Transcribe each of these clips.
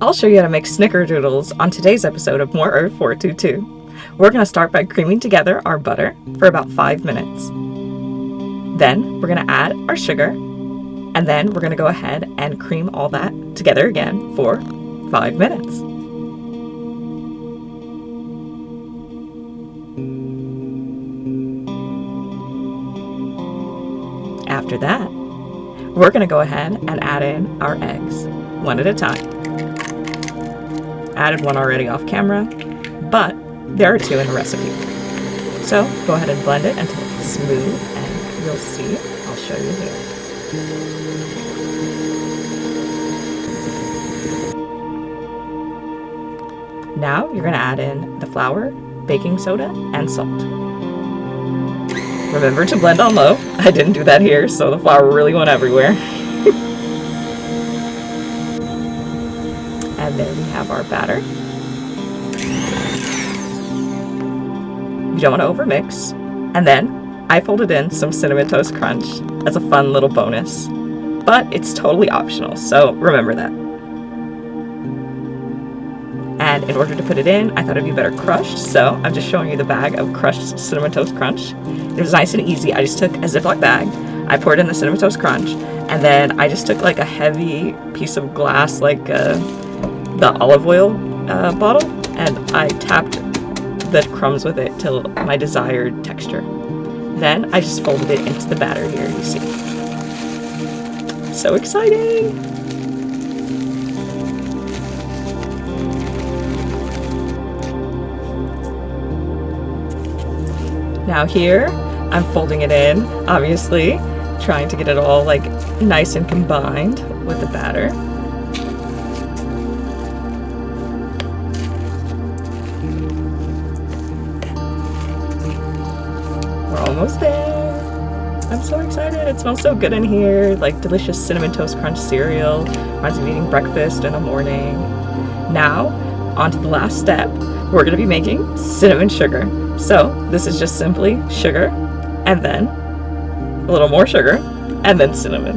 I'll show you how to make Snickerdoodles on today's episode of More Earth 422. We're going to start by creaming together our butter for about 5 minutes. Then we're going to add our sugar, and then we're going to go ahead and cream all that together again for 5 minutes. After that, we're going to go ahead and add in our eggs, one at a time. Added one already off camera, but there are 2 in the recipe. So go ahead and blend it until it's smooth, and you'll see. I'll show you here. Now you're going to add in the flour, baking soda, and salt. Remember to blend on low. I didn't do that here, so the flour really went everywhere. And there we have our batter. You don't want to overmix. And then I folded in some Cinnamon Toast Crunch as a fun little bonus. But it's totally optional, so remember that. And in order to put it in, I thought it'd be better crushed, so I'm just showing you the bag of crushed Cinnamon Toast Crunch. It was nice and easy. I just took a Ziploc bag, I poured in the Cinnamon Toast Crunch, and then I just took like a heavy piece of glass, like the olive oil bottle, and I tapped the crumbs with it till my desired texture. Then I just folded it into the batter here, you see. So exciting! Now here, I'm folding it in, obviously, trying to get it all like nice and combined with the batter. We're almost there. I'm so excited. It smells so good in here, like delicious Cinnamon Toast Crunch cereal. Reminds me of eating breakfast in the morning. Now, on to the last step. We're going to be making cinnamon sugar. So this is just simply sugar, and then a little more sugar, and then cinnamon.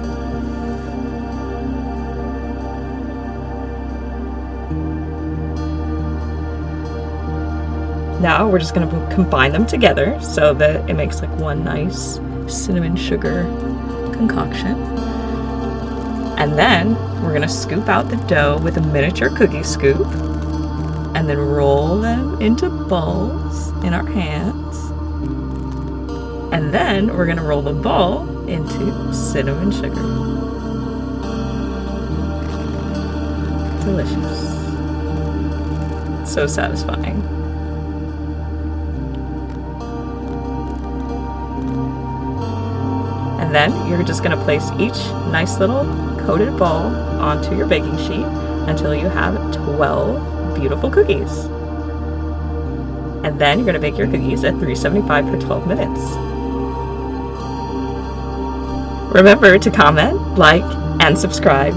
Now we're just going to combine them together so that it makes like one nice cinnamon sugar concoction. And then we're going to scoop out the dough with a miniature cookie scoop, and then roll them into balls in our hands. And then we're going to roll the ball into cinnamon sugar. Delicious. So satisfying. And then you're just going to place each nice little coated ball onto your baking sheet until you have 12 beautiful cookies. And then you're going to bake your cookies at 375 for 12 minutes. Remember to comment, like, and subscribe.